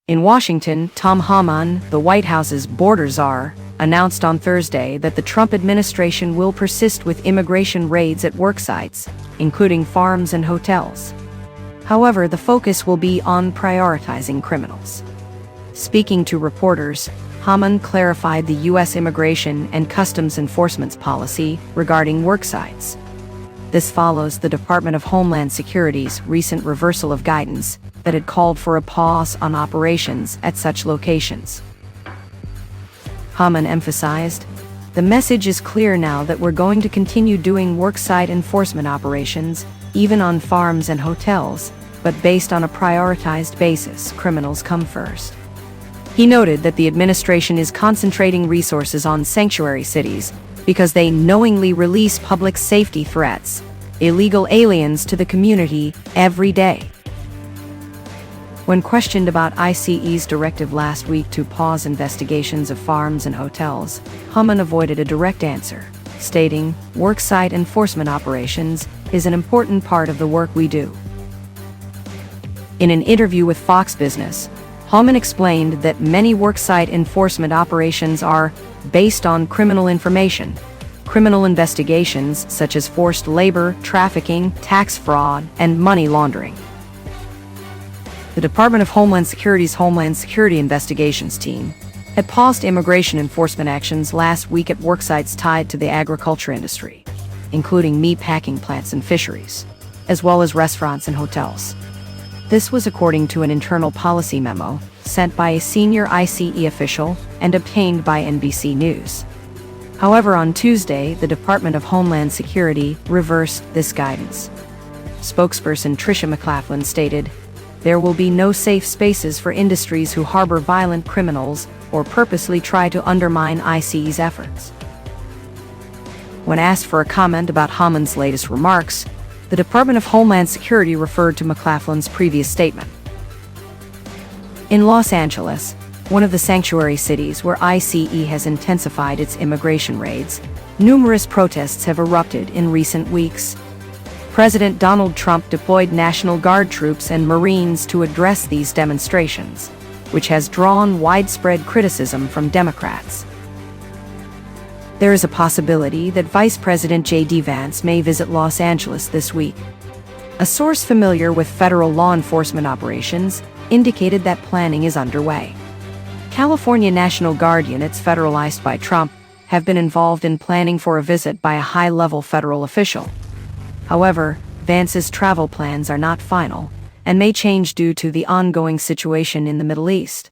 In Washington, Tom Homan, the White House's border czar, announced on Thursday that the Trump administration will persist with immigration raids at worksites, including farms and hotels. However, the focus will be on prioritizing criminals. Speaking to reporters, Homan clarified the U.S. Immigration and Customs Enforcement's policy regarding worksites. This follows the Department of Homeland Security's recent reversal of guidance that had called for a pause on operations at such locations. Homan emphasized, "The message is clear now that we're going to continue doing worksite enforcement operations, even on farms and hotels, but based on a prioritized basis. Criminals come first." He noted that the administration is concentrating resources on sanctuary cities because they knowingly release public safety threats, illegal aliens to the community every day. When questioned about ICE's directive last week to pause investigations of farms and hotels, Homan avoided a direct answer, stating, "Worksite enforcement operations is an important part of the work we do." In an interview with Fox Business, Homan explained that many worksite enforcement operations are based on criminal information, criminal investigations such as forced labor, trafficking, tax fraud, and money laundering. The Department of Homeland Security's Homeland Security Investigations team had paused immigration enforcement actions last week at worksites tied to the agriculture industry, including meat packing plants and fisheries, as well as restaurants and hotels. This was according to an internal policy memo sent by a senior ICE official and obtained by NBC News. However, on Tuesday, the Department of Homeland Security reversed this guidance. Spokesperson Tricia McLaughlin stated, "There will be no safe spaces for industries who harbor violent criminals or purposely try to undermine ICE's efforts." When asked for a comment about Homan's latest remarks, the Department of Homeland Security referred to McLaughlin's previous statement. In Los Angeles, one of the sanctuary cities where ICE has intensified its immigration raids, numerous protests have erupted in recent weeks. President Donald Trump deployed National Guard troops and Marines to address these demonstrations, which has drawn widespread criticism from Democrats. There is a possibility that Vice President J.D. Vance may visit Los Angeles this week. A source familiar with federal law enforcement operations indicated that planning is underway. California National Guard units federalized by Trump have been involved in planning for a visit by a high-level federal official. However, Vance's travel plans are not final and may change due to the ongoing situation in the Middle East.